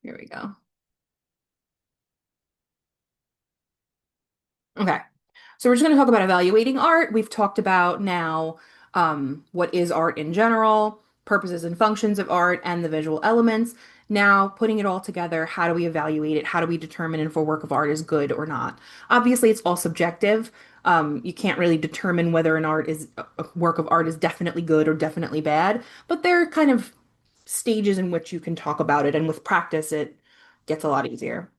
Here we go. Okay. So we're just going to talk about evaluating art. We've talked about now what is art in general, purposes and functions of art, and the visual elements. Now, putting it all together, how do we evaluate it? How do we determine if a work of art is good or not? Obviously, it's all subjective. You can't really determine whether a work of art is definitely good or definitely bad, but there are kind of stages in which you can talk about it, and with practice, it gets a lot easier.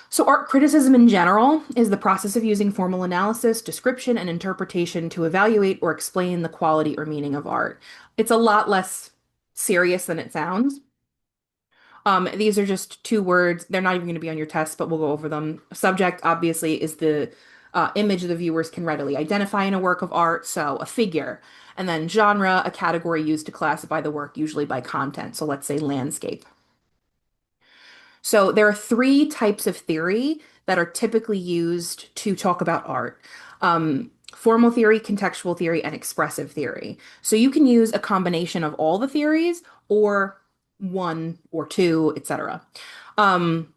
So, art criticism in general is the process of using formal analysis, description, and interpretation to evaluate or explain the quality or meaning of art. It's a lot less serious than it sounds. These are just two words. They're not even going to be on your test, but we'll go over them. Subject, obviously, is the image the viewers can readily identify in a work of art, so a figure. And then genre, a category used to classify the work, usually by content. So let's say landscape. So there are three types of theory that are typically used to talk about art. Formal theory, contextual theory, and expressive theory. So you can use a combination of all the theories or one or two, etc. Um,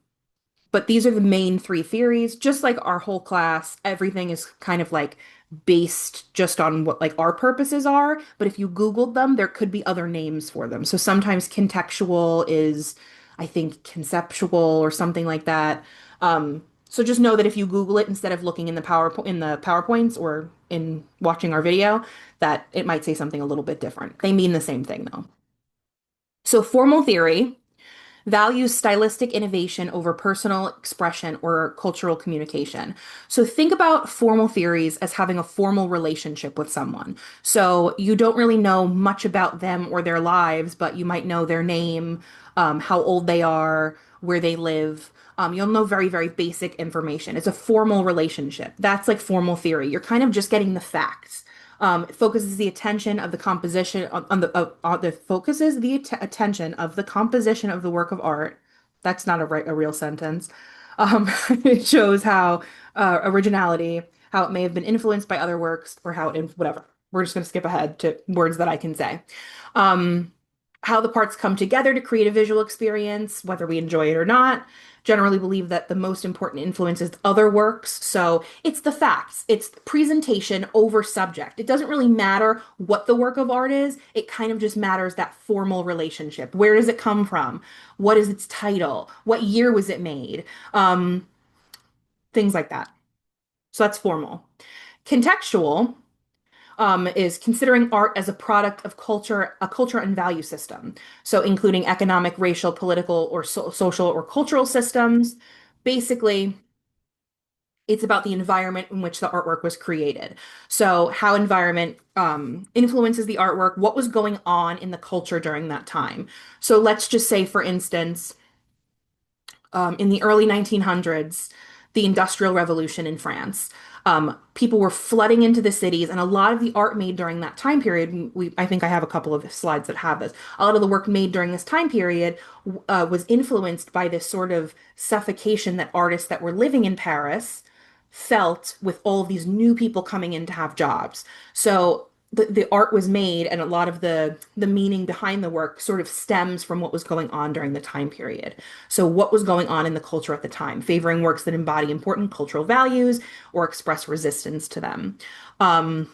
but these are the main three theories. Just like our whole class, everything is kind of like based just on what like our purposes are. But if you Googled them, there could be other names for them. So sometimes contextual is, I think, conceptual or something like that. So just know that if you Google it instead of looking in the PowerPoints or in watching our video, that it might say something a little bit different. They mean the same thing though. So formal theory values stylistic innovation over personal expression or cultural communication. So think about formal theories as having a formal relationship with someone. So you don't really know much about them or their lives, but you might know their name, how old they are, where they live. You'll know very, very basic information. It's a formal relationship. That's like formal theory. You're kind of just getting the facts. It focuses the attention of the composition on the focuses the attention of the composition of the work of art. That's not a real sentence. It shows how originality, how it may have been influenced by other works, or whatever. We're just going to skip ahead to words that I can say. Um, how the parts come together to create a visual experience, whether we enjoy it or not. Generally believe that the most important influence is other works. So it's the facts, it's presentation over subject. It doesn't really matter what the work of art is. It kind of just matters that formal relationship. Where does it come from? What is its title? What year was it made? Um, Things like that. So that's formal. Contextual is considering art as a product of culture, a culture and value system. So, including economic, racial, political, or social or cultural systems. Basically, it's about the environment in which the artwork was created. So, how environment influences the artwork, what was going on in the culture during that time. So, let's just say, for instance, in the early 1900s, the Industrial Revolution in France. People were flooding into the cities, and a lot of the art made during that time period, I think I have a couple of slides that have this. A lot of the work made during this time period was influenced by this sort of suffocation that artists that were living in Paris felt with all of these new people coming in to have jobs. So the art was made, and a lot of the meaning behind the work sort of stems from what was going on during the time period. So what was going on in the culture at the time, favoring works that embody important cultural values or express resistance to them. Um,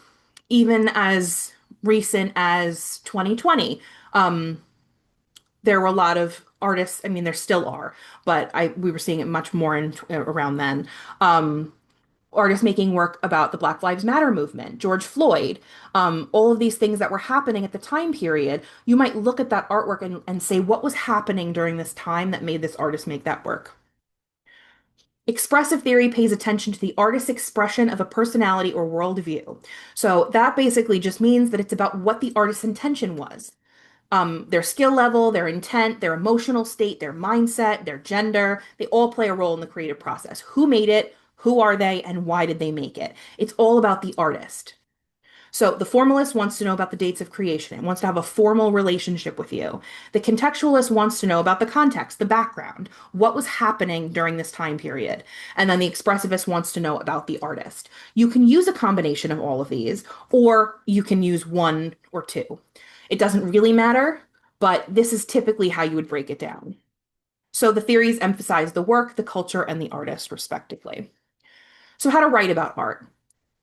Even as recent as 2020, there were a lot of artists. I mean, there still are, but I we were seeing it much more in around then. Artists making work about the Black Lives Matter movement, George Floyd, all of these things that were happening at the time period. You might look at that artwork and say, what was happening during this time that made this artist make that work? Expressive theory pays attention to the artist's expression of a personality or worldview. So that basically just means that it's about what the artist's intention was. Their skill level, their intent, their emotional state, their mindset, their gender, they all play a role in the creative process. Who made it? Who are they? And why did they make it? It's all about the artist. So the formalist wants to know about the dates of creation. It wants to have a formal relationship with you. The contextualist wants to know about the context, the background, what was happening during this time period. And then the expressivist wants to know about the artist. You can use a combination of all of these, or you can use one or two. It doesn't really matter, but this is typically how you would break it down. So the theories emphasize the work, the culture, and the artist, respectively. So, how to write about art.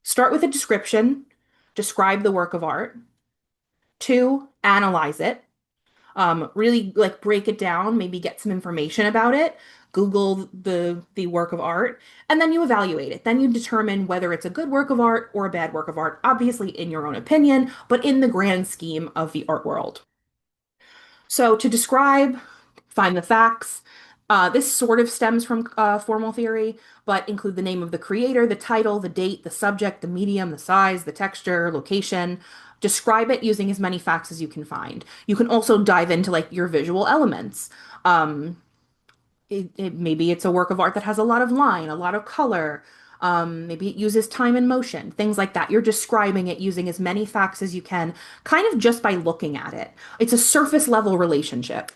Start with a description, describe the work of art. Two, analyze it. Really like break it down, maybe get some information about it. Google the work of art, and then you evaluate it. Then you determine whether it's a good work of art or a bad work of art, obviously in your own opinion, but in the grand scheme of the art world. So to describe, find the facts. This sort of stems from formal theory, but include the name of the creator, the title, the date, the subject, the medium, the size, the texture, location. Describe it using as many facts as you can find. You can also dive into like your visual elements. Um, maybe it's a work of art that has a lot of line, a lot of color. Maybe it uses time and motion, things like that. You're describing it using as many facts as you can, kind of just by looking at it. It's a surface level relationship.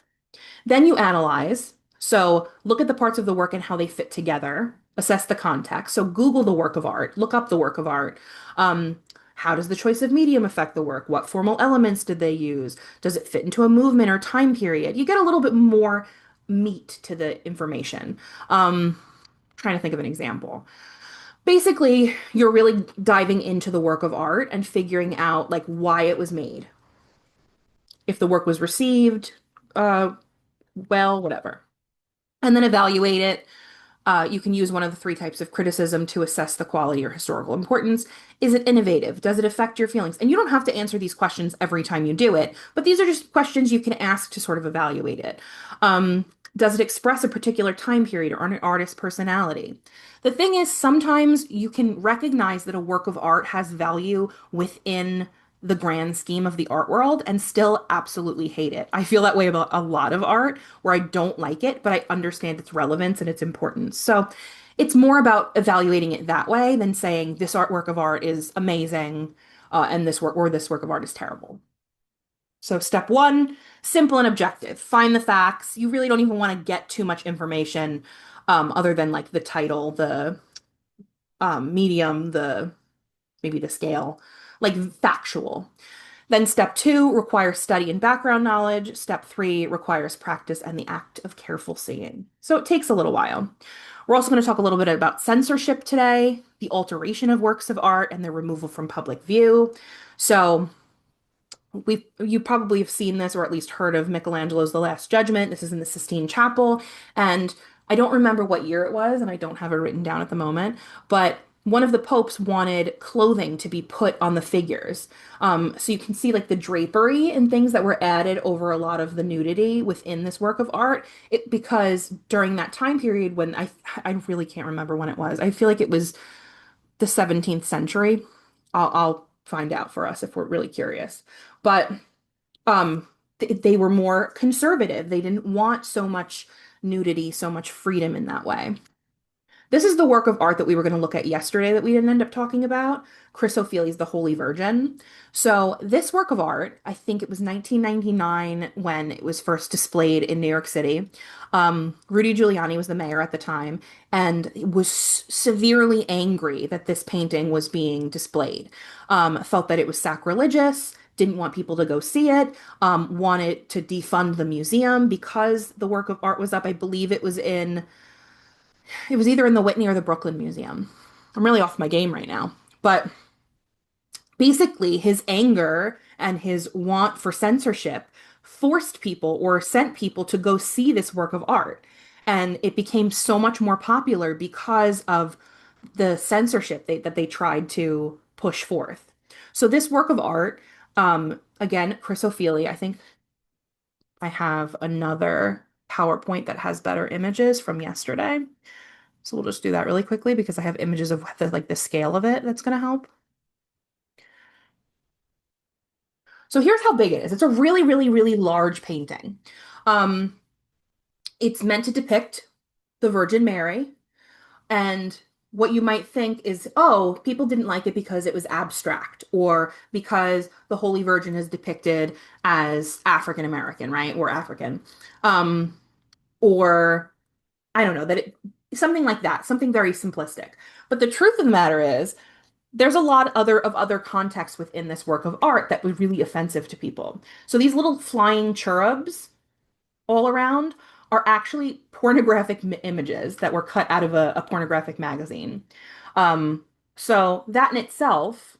Then you analyze. So look at the parts of the work and how they fit together. Assess the context. So Google the work of art, look up the work of art. How does the choice of medium affect the work? What formal elements did they use? Does it fit into a movement or time period? You get a little bit more meat to the information. Trying to think of an example. Basically, you're really diving into the work of art and figuring out like why it was made. If the work was received, uh, well, whatever. And then evaluate it. You can use one of the three types of criticism to assess the quality or historical importance. Is it innovative? Does it affect your feelings? And you don't have to answer these questions every time you do it, but these are just questions you can ask to sort of evaluate it. Um, does it express a particular time period or an artist's personality? The thing is, sometimes you can recognize that a work of art has value within the grand scheme of the art world and still absolutely hate it. I feel that way about a lot of art where I don't like it, but I understand its relevance and its importance. So it's more about evaluating it that way than saying this artwork of art is amazing, and this work of art is terrible. So step one, simple and objective. Find the facts. You really don't even want to get too much information, other than like the title, the medium, the maybe the scale, like factual. Then step two requires study and background knowledge. Step three requires practice and the act of careful seeing. So it takes a little while. We're also going to talk a little bit about censorship today, the alteration of works of art, and their removal from public view. So you probably have seen this or at least heard of Michelangelo's The Last Judgment. This is in the Sistine Chapel, and I don't remember what year it was, and I don't have it written down at the moment, but one of the popes wanted clothing to be put on the figures. So you can see like the drapery and things that were added over a lot of the nudity within this work of art. Because during that time period when I really can't remember when it was. I feel like it was the 17th century. I'll find out for us if we're really curious. But they were more conservative. They didn't want so much nudity, so much freedom in that way. This is the work of art that we were going to look at yesterday that we didn't end up talking about, Chris O'Feely's The Holy Virgin. So, this work of art, I think it was 1999 when it was first displayed in New York City. Rudy Giuliani was the mayor at the time and was severely angry that this painting was being displayed. Felt that it was sacrilegious, didn't want people to go see it, wanted to defund the museum because the work of art was up. I believe it was either in the Whitney or the Brooklyn Museum. I'm really off my game right now. But basically, his anger and his want for censorship forced people or sent people to go see this work of art. And it became so much more popular because of the censorship that they tried to push forth. So, this work of art, again, Chris O'Feely, I think I have another PowerPoint that has better images from yesterday. So we'll just do that really quickly because I have images of the scale of it that's going to help. So here's how big it is. It's a really, really, really large painting. Um, it's meant to depict the Virgin Mary. And what you might think is, oh, people didn't like it because it was abstract or because the Holy Virgin is depicted as African American, right? Or African. Um, or I don't know, something like that, something very simplistic. But the truth of the matter is, there's a lot of other contexts within this work of art that was really offensive to people. So these little flying cherubs all around are actually pornographic images that were cut out of a pornographic magazine. Um, so that in itself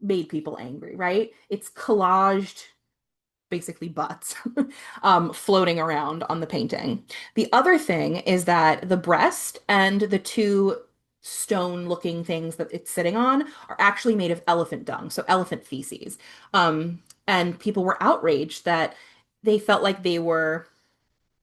made people angry, right? It's collaged basically butts floating around on the painting. The other thing is that the breast and the two stone-looking things that it's sitting on are actually made of elephant dung, so elephant feces. And people were outraged that they felt like they were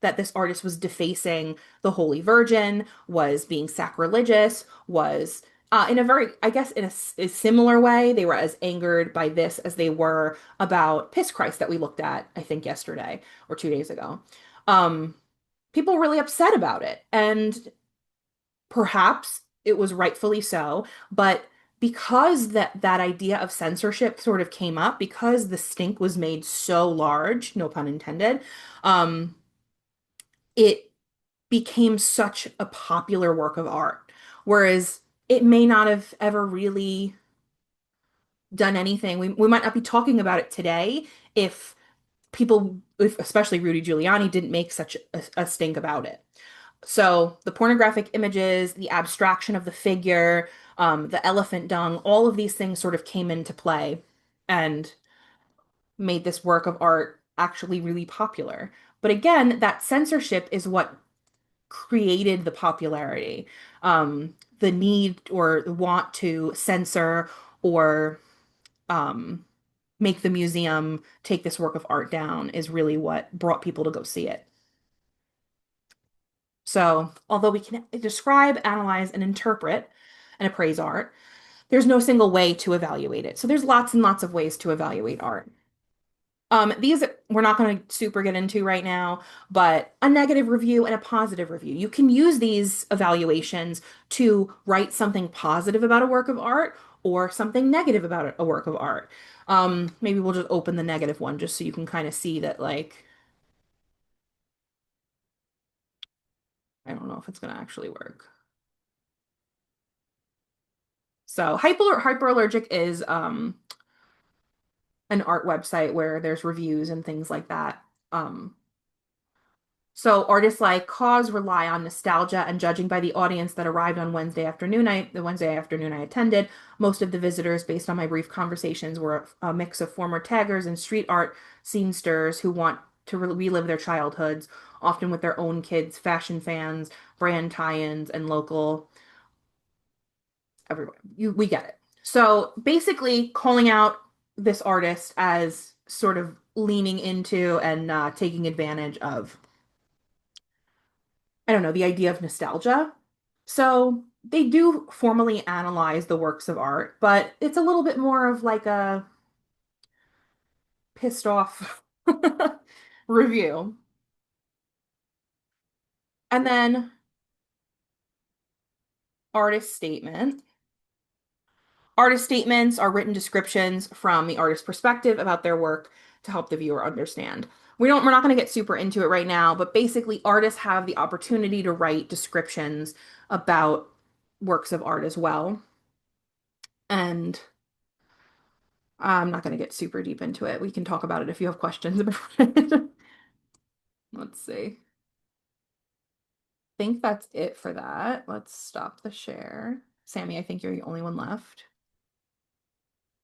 that this artist was defacing the Holy Virgin, was being sacrilegious, was in a very, I guess, in a similar way, they were as angered by this as they were about Piss Christ that we looked at, I think, yesterday or 2 days ago. Um, People were really upset about it, and perhaps it was rightfully so, but because that idea of censorship sort of came up, because the stink was made so large, no pun intended, um, it became such a popular work of art, whereas it may not have ever really done anything. We might not be talking about it today if if especially Rudy Giuliani, didn't make such a stink about it. So the pornographic images, the abstraction of the figure, the elephant dung, all of these things sort of came into play and made this work of art actually really popular. But again, that censorship is what created the popularity. The need or the want to censor or um, make the museum take this work of art down is really what brought people to go see it. So, although we can describe, analyze, and interpret and appraise art, there's no single way to evaluate it. So, there's lots and lots of ways to evaluate art. These we're not going to super get into right now, but a negative review and a positive review. You can use these evaluations to write something positive about a work of art or something negative about a work of art. Maybe we'll just open the negative one just so you can kind of see that, like, I don't know if it's going to actually work. So, Hyperallergic is an art website where there's reviews and things like that. Um, So artists like Cause rely on nostalgia, and judging by the audience that arrived on the Wednesday afternoon I attended, most of the visitors, based on my brief conversations, were a mix of former taggers and street art scenesters who want to relive their childhoods, often with their own kids, fashion fans, brand tie-ins, and local everyone. We get it. So basically, calling out this artist as sort of leaning into and taking advantage of I don't know, the idea of nostalgia. So they do formally analyze the works of art, but it's a little bit more of like a pissed off review. And then artist statement. Artist statements are written descriptions from the artist's perspective about their work to help the viewer understand. We're not going to get super into it right now, but basically artists have the opportunity to write descriptions about works of art as well. And I'm not going to get super deep into it. We can talk about it if you have questions about it. Let's see. I think that's it for that. Let's stop the share. Sammy, I think you're the only one left.